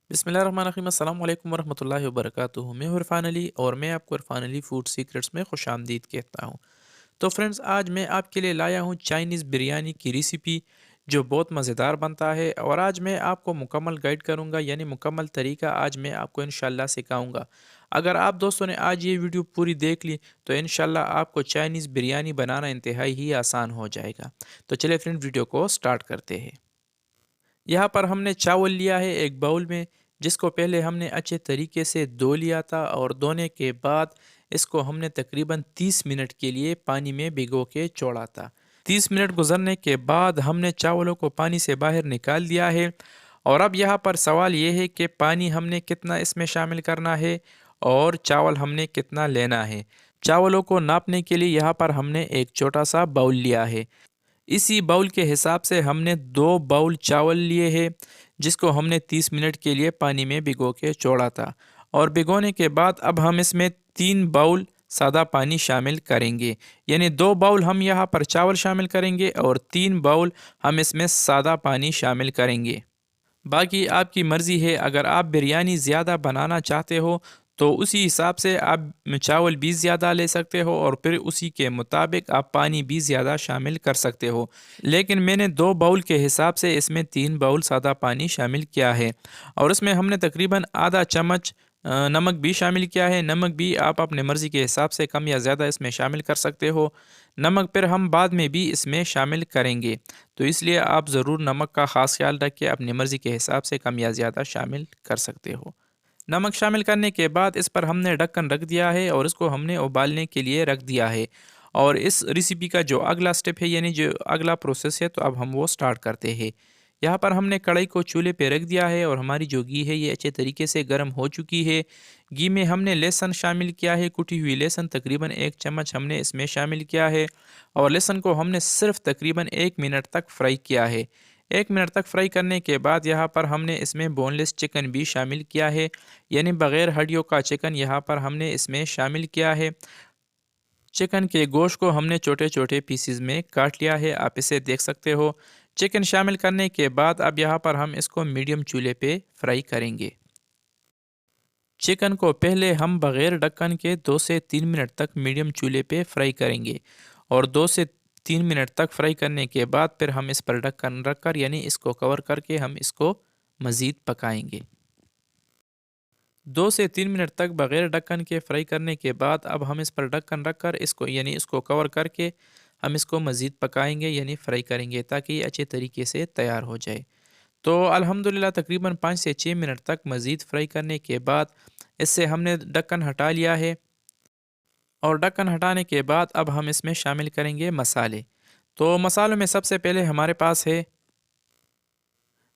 बिस्मिल्लाहिर्रहमानिर्रहीम अस्सलाम वालेकुम वरहमतुल्लाहि वबरकातुहू। मैं हूँ इरफ़ान अली और मैं आपको इरफ़ान अली फूड सीक्रेट्स में खुशामदीद कहता हूँ। तो फ्रेंड्स, आज मैं आपके लिए लाया हूँ चाइनीज़ बिरयानी की रेसिपी, जो बहुत मज़ेदार बनता है। और आज मैं आपको मुकम्मल गाइड करूँगा, यानी मुकम्मल तरीका आज मैं आपको इंशाल्लाह सिखाऊँगा। अगर आप दोस्तों ने आज ये वीडियो पूरी देख ली तो इंशाल्लाह आपको चाइनीज़ बिरयानी बनाना इंतहाई ही आसान हो जाएगा। तो चलिए फ्रेंड, वीडियो को स्टार्ट करते हैं। यहाँ पर हमने चावल लिया है एक बाउल में, जिसको पहले हमने अच्छे तरीके से धो लिया था, और धोने के बाद इसको हमने तकरीबन 30 मिनट के लिए पानी में भिगो के छोड़ा था। 30 मिनट गुजरने के बाद हमने चावलों को पानी से बाहर निकाल दिया है। और अब यहाँ पर सवाल ये है कि पानी हमने कितना इसमें शामिल करना है और चावल हमने कितना लेना है। चावलों को नापने के लिए यहाँ पर हमने एक छोटा सा बाउल लिया है। इसी बाउल के हिसाब से हमने 2 बाउल चावल लिए हैं, जिसको हमने 30 मिनट के लिए पानी में भिगो के छोड़ा था। और भिगोने के बाद अब हम इसमें 3 बाउल सादा पानी शामिल करेंगे, यानी 2 बाउल हम यहाँ पर चावल शामिल करेंगे और 3 बाउल हम इसमें सादा पानी शामिल करेंगे। बाकी आपकी मर्ज़ी है, अगर आप बिरयानी ज़्यादा बनाना चाहते हो तो उसी हिसाब से आप चावल भी ज़्यादा ले सकते हो और फिर उसी के मुताबिक आप पानी भी ज़्यादा शामिल कर सकते हो। लेकिन मैंने 2 बाउल के हिसाब से इसमें 3 बाउल सादा पानी शामिल किया है। और इसमें हमने तकरीबन आधा चम्मच नमक भी शामिल किया है। नमक भी आप अपने मर्ज़ी के हिसाब से कम या ज़्यादा इसमें शामिल कर सकते हो। नमक फिर हम बाद में भी इसमें शामिल करेंगे, तो इसलिए आप ज़रूर नमक का ख़ास ख्याल रखिए, अपनी मर्ज़ी के हिसाब से कम या ज़्यादा शामिल कर सकते हो। नमक शामिल करने के बाद इस पर हमने ढक्कन रख दिया है और इसको हमने उबालने के लिए रख दिया है। और इस रेसिपी का जो अगला स्टेप है, यानी जो अगला प्रोसेस है, तो अब हम वो स्टार्ट करते हैं। यहाँ पर हमने कढ़ाई को चूल्हे पे रख दिया है और हमारी जो घी है ये अच्छे तरीके से गर्म हो चुकी है। घी में हमने लहसुन शामिल किया है, कुटी हुई लहसुन तकरीबन 1 चम्मच हमने इसमें शामिल किया है। और लहसुन को हमने सिर्फ तकरीबन 1 मिनट तक फ्राई किया है। 1 मिनट तक फ्राई करने के बाद यहाँ पर हमने इसमें बोनलेस चिकन भी शामिल किया है, यानी बग़ैर हड्डियों का चिकन यहाँ पर हमने इसमें शामिल किया है। चिकन के गोश्त को हमने छोटे छोटे पीसीज में काट लिया है, आप इसे देख सकते हो। चिकन शामिल करने के बाद अब यहाँ पर हम इसको मीडियम चूल्हे पे फ्राई करेंगे। चिकन को पहले हम बग़ैर ढक्कन के 2 से 3 मिनट तक मीडियम चूल्हे पे फ्राई करेंगे। और 2 से 3 मिनट तक फ्राई करने के बाद फिर हम इस पर ढक्कन रख कर, यानी इसको कवर करके, हम इसको मज़ीद पकाएंगे। 2 से 3 मिनट तक बग़ैर ढक्कन के फ्राई करने के बाद अब हम इस पर ढक्कन रख कर इसको, यानी इसको कवर करके, हम इसको मज़ीद पकाएंगे, यानी फ्राई करेंगे, ताकि ये अच्छे तरीके से तैयार हो जाए। तो अल्हम्दुलिल्लाह तकरीबन 5 से 6 मिनट तक मज़ीद फ्राई करने के बाद इससे हमने ढक्कन हटा लिया है। और ढक्कन हटाने के बाद अब हम इसमें शामिल करेंगे मसाले। तो मसालों में सबसे पहले हमारे पास है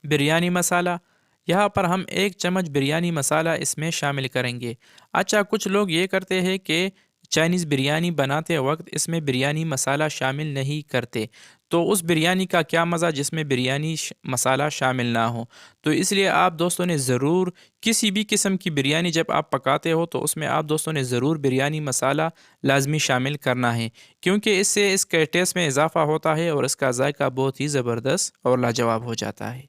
बिरयानी मसाला। यहाँ पर हम 1 चम्मच बिरयानी मसाला इसमें शामिल करेंगे। अच्छा, कुछ लोग ये करते हैं कि चाइनीज़ बिरयानी बनाते वक्त इसमें बिरयानी मसाला शामिल नहीं करते। तो उस बिरयानी का क्या मज़ा जिसमें बिरयानी मसाला शामिल ना हो। तो इसलिए आप दोस्तों ने ज़रूर, किसी भी किस्म की बिरयानी जब आप पकाते हो तो उसमें आप दोस्तों ने ज़रूर बिरयानी मसाला लाजमी शामिल करना है, क्योंकि इससे इसके टेस्ट में इजाफ़ा होता है और इसका जायका बहुत ही ज़बरदस्त और लाजवाब हो जाता है।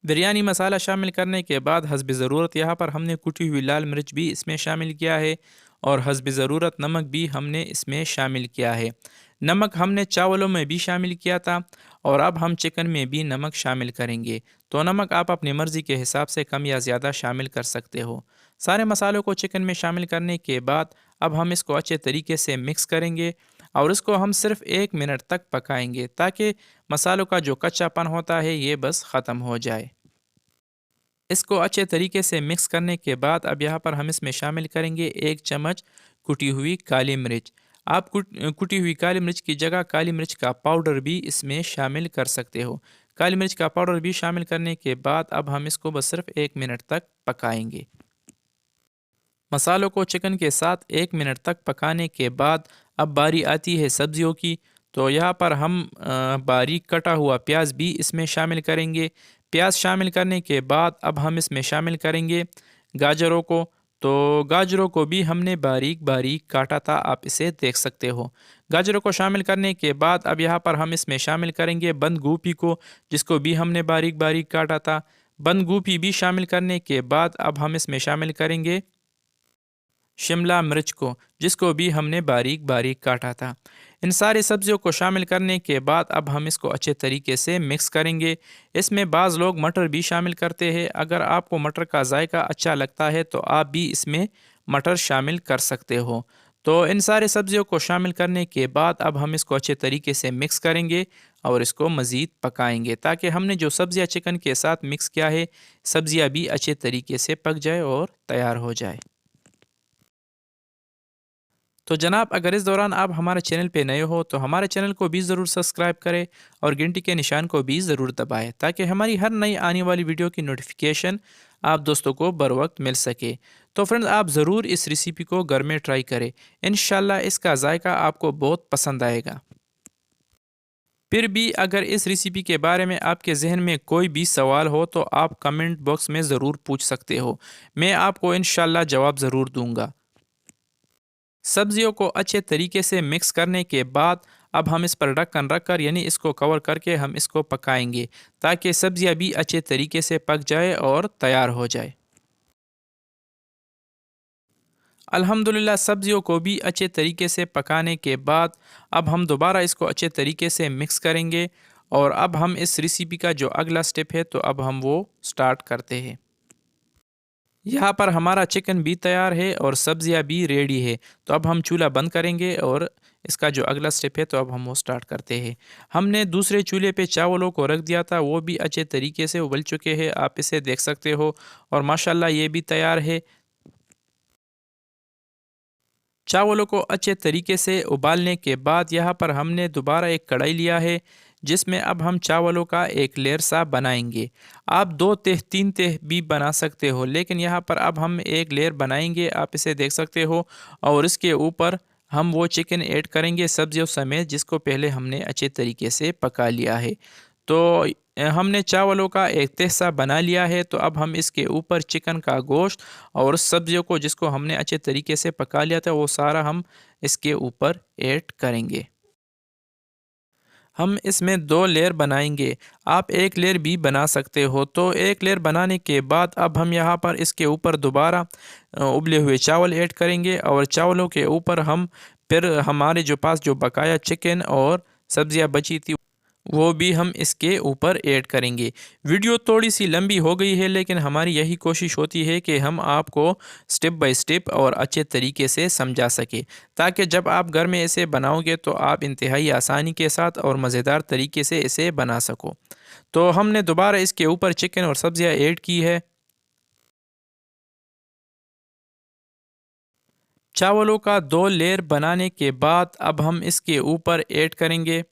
बिरयानी मसाला शामिल करने के बाद हस्ब ज़रूरत यहाँ पर हमने कुटी हुई लाल मिर्च भी इसमें शामिल किया है, और हस्ब ज़रूरत नमक भी हमने इसमें शामिल किया है। नमक हमने चावलों में भी शामिल किया था, और अब हम चिकन में भी नमक शामिल करेंगे। तो नमक आप अपनी मर्ज़ी के हिसाब से कम या ज़्यादा शामिल कर सकते हो। सारे मसालों को चिकन में शामिल करने के बाद अब हम इसको अच्छे तरीके से मिक्स करेंगे, और इसको हम सिर्फ़ 1 मिनट तक पकाएंगे, ताकि मसालों का जो कच्चापन होता है ये बस ख़त्म हो जाए। इसको अच्छे तरीके से मिक्स करने के बाद अब यहाँ पर हम इसमें शामिल करेंगे 1 चम्मच कुटी हुई काली मिर्च। आप कुटी हुई काली मिर्च की जगह काली मिर्च का पाउडर भी इसमें शामिल कर सकते हो। काली मिर्च का पाउडर भी शामिल करने के बाद अब हम इसको बस सिर्फ 1 मिनट तक पकाएंगे। मसालों को चिकन के साथ 1 मिनट तक पकाने के बाद अब बारी आती है सब्जियों की। तो यहाँ पर हम बारीक कटा हुआ प्याज भी इसमें शामिल करेंगे। प्याज शामिल करने के बाद अब हम इसमें शामिल करेंगे गाजरों को। तो गाजरों को भी हमने बारीक बारीक काटा था, आप इसे देख सकते हो। गाजरों को शामिल करने के बाद अब यहाँ पर हम इसमें शामिल करेंगे बंद गोभी को, जिसको भी हमने बारीक बारीक काटा था। बंद गोभी भी शामिल करने के बाद अब हम इसमें शामिल करेंगे शिमला मिर्च को, जिसको भी हमने बारीक बारीक काटा था। इन सारी सब्जियों को शामिल करने के बाद अब हम इसको अच्छे तरीके से मिक्स करेंगे। इसमें बाज़ लोग मटर भी शामिल करते हैं। अगर आपको मटर का जायका अच्छा लगता है तो आप भी इसमें मटर शामिल कर सकते हो। तो इन सारे सब्जियों को शामिल करने के बाद अब हम इसको अच्छे तरीके से मिक्स करेंगे और इसको मज़ीद पकाएंगे, ताकि हमने जो सब्जियां चिकन के साथ मिक्स किया है, सब्जियां भी अच्छे तरीके से पक जाए और तैयार हो जाए। तो जनाब, अगर इस दौरान आप हमारे चैनल पे नए हो तो हमारे चैनल को भी ज़रूर सब्सक्राइब करें और घंटी के निशान को भी ज़रूर दबाएं, ताकि हमारी हर नई आने वाली वीडियो की नोटिफिकेशन आप दोस्तों को बर वक्त मिल सके। तो फ्रेंड्स, आप ज़रूर इस रेसिपी को घर में ट्राई करें। इंशाल्लाह इसका जायका आपको बहुत पसंद आएगा। फिर भी अगर इस रेसिपी के बारे में आपके जहन में कोई भी सवाल हो तो आप कमेंट बॉक्स में ज़रूर पूछ सकते हो। मैं आपको इंशाल्लाह जवाब ज़रूर दूंगा। सब्जियों को अच्छे तरीके से मिक्स करने के बाद अब हम इस पर ढक्कन रखकर यानी इसको कवर करके हम इसको पकाएंगे, ताकि सब्जियां भी अच्छे तरीके से पक जाए और तैयार हो जाए। अल्हम्दुलिल्लाह, सब्जियों को भी अच्छे तरीके से पकाने के बाद अब हम दोबारा इसको अच्छे तरीके से मिक्स करेंगे और अब हम इस रेसिपी का जो अगला स्टेप है तो अब हम वो स्टार्ट करते हैं। यहाँ पर हमारा चिकन भी तैयार है और सब्जियाँ भी रेडी है। तो अब हम चूल्हा बंद करेंगे और इसका जो अगला स्टेप है तो अब हम वो स्टार्ट करते हैं। हमने दूसरे चूल्हे पे चावलों को रख दिया था, वो भी अच्छे तरीके से उबल चुके हैं, आप इसे देख सकते हो। और माशाल्लाह ये भी तैयार है। चावलों को अच्छे तरीके से उबालने के बाद यहाँ पर हमने दोबारा एक कढ़ाई लिया है, जिसमें अब हम चावलों का एक लेयर सा बनाएंगे। आप दो तह तीन तह भी बना सकते हो, लेकिन यहाँ पर अब हम एक लेयर बनाएंगे, आप इसे देख सकते हो। और इसके ऊपर हम वो चिकन ऐड करेंगे सब्जियों समेत, जिसको पहले हमने अच्छे तरीके से पका लिया है। तो हमने चावलों का एक तहसा बना लिया है। तो अब हम इसके ऊपर चिकन का गोश्त और सब्जियों को, जिसको हमने अच्छे तरीके से पका लिया था, वो सारा हम इसके ऊपर ऐड करेंगे। हम इसमें दो लेयर बनाएंगे, आप एक लेयर भी बना सकते हो। तो एक लेयर बनाने के बाद अब हम यहाँ पर इसके ऊपर दोबारा उबले हुए चावल ऐड करेंगे और चावलों के ऊपर हम फिर हमारे जो पास जो बकाया चिकन और सब्जियाँ बची थी वो भी हम इसके ऊपर ऐड करेंगे। वीडियो थोड़ी सी लंबी हो गई है, लेकिन हमारी यही कोशिश होती है कि हम आपको स्टेप बाय स्टेप और अच्छे तरीके से समझा सके, ताकि जब आप घर में इसे बनाओगे तो आप इंतहाई आसानी के साथ और मज़ेदार तरीके से इसे बना सको। तो हमने दोबारा इसके ऊपर चिकन और सब्जियां ऐड की है। चावलों का दो लेयर बनाने के बाद अब हम इसके ऊपर ऐड करेंगे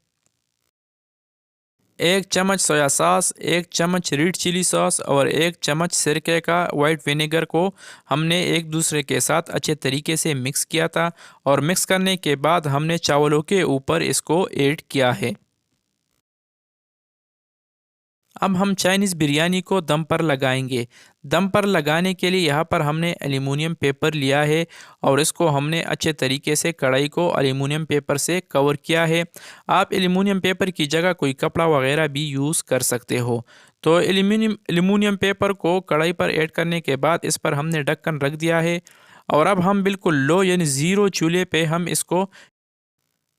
1 चम्मच सोया सॉस, 1 चम्मच रेड चिली सॉस और 1 चम्मच सिरके का वाइट विनेगर को हमने एक दूसरे के साथ अच्छे तरीके से मिक्स किया था। और मिक्स करने के बाद हमने चावलों के ऊपर इसको ऐड किया है। अब हम चाइनीज़ बिरयानी को दम पर लगाएंगे। दम पर लगाने के लिए यहाँ पर हमने एल्युमिनियम पेपर लिया है और इसको हमने अच्छे तरीके से कढ़ाई को एल्युमिनियम पेपर से कवर किया है। आप एल्युमिनियम पेपर की जगह कोई कपड़ा वगैरह भी यूज़ कर सकते हो। तो एल्युमिनियम पेपर को कढ़ाई पर ऐड करने के बाद इस पर हमने ढक्कन रख दिया है और अब हम बिल्कुल लो यानी ज़ीरो चूल्हे पे हम इसको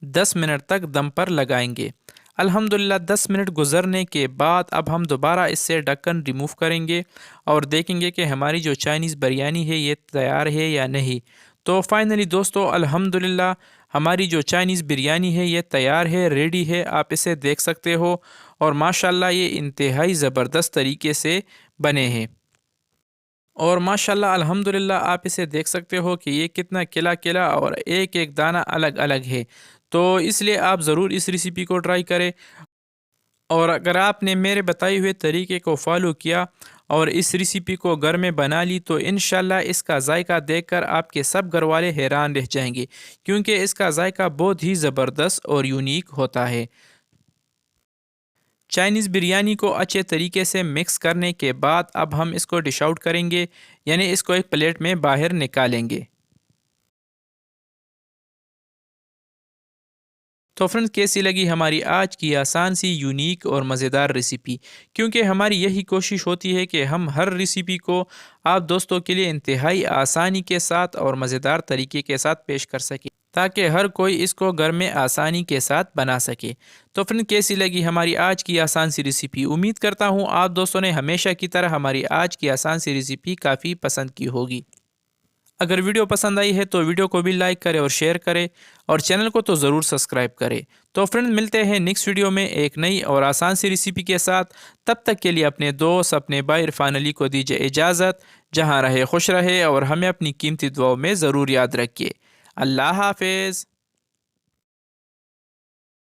10 मिनट तक दम पर लगाएंगे। अल्हम्दुलिल्लाह 10 मिनट गुजरने के बाद अब हम दोबारा इससे ढक्कन रिमूव करेंगे और देखेंगे कि हमारी जो चाइनीज़ बिरयानी है ये तैयार है या नहीं। तो फाइनली दोस्तों, अल्हम्दुलिल्लाह हमारी जो चाइनीज़ बिरयानी है ये तैयार है, रेडी है, आप इसे देख सकते हो। और माशाल्लाह ये इंतहाई ज़बरदस्त तरीके से बने हैं। और माशाल्लाह अल्हम्दुलिल्लाह आप इसे देख सकते हो कि ये कितना खिला खिला और एक एक दाना अलग अलग है। तो इसलिए आप ज़रूर इस रेसिपी को ट्राई करें। और अगर आपने मेरे बताए हुए तरीके को फॉलो किया और इस रेसिपी को घर में बना ली तो इंशाल्लाह इसका जायका देखकर आपके सब घर वाले हैरान रह जाएंगे, क्योंकि इसका जायका बहुत ही ज़बरदस्त और यूनिक होता है। चाइनीज़ बिरयानी को अच्छे तरीके से मिक्स करने के बाद अब हम इसको डिश आउट करेंगे, यानी इसको एक प्लेट में बाहर निकालेंगे। तो फ्रेंड्स कैसी लगी हमारी आज की आसान सी यूनिक और मज़ेदार रेसिपी। क्योंकि हमारी यही कोशिश होती है कि हम हर रेसिपी को आप दोस्तों के लिए इंतहाई आसानी के साथ और मज़ेदार तरीके के साथ पेश कर सके, ताकि हर कोई इसको घर में आसानी के साथ बना सके। तो फ्रेंड कैसी लगी हमारी आज की आसान सी रेसिपी। उम्मीद करता हूँ आप दोस्तों ने हमेशा की तरह हमारी आज की आसान सी रेसिपी काफ़ी पसंद की होगी। अगर वीडियो पसंद आई है तो वीडियो को भी लाइक करें और शेयर करें, और चैनल को तो ज़रूर सब्सक्राइब करें। तो फ्रेंड्स मिलते हैं नेक्स्ट वीडियो में एक नई और आसान सी रेसिपी के साथ। तब तक के लिए अपने दोस्त, अपने भाई इरफान अली को दीजिए इजाज़त। जहाँ रहे खुश रहे और हमें अपनी कीमती दुआओं में ज़रूर याद रखिए। अल्लाह हाफिज़।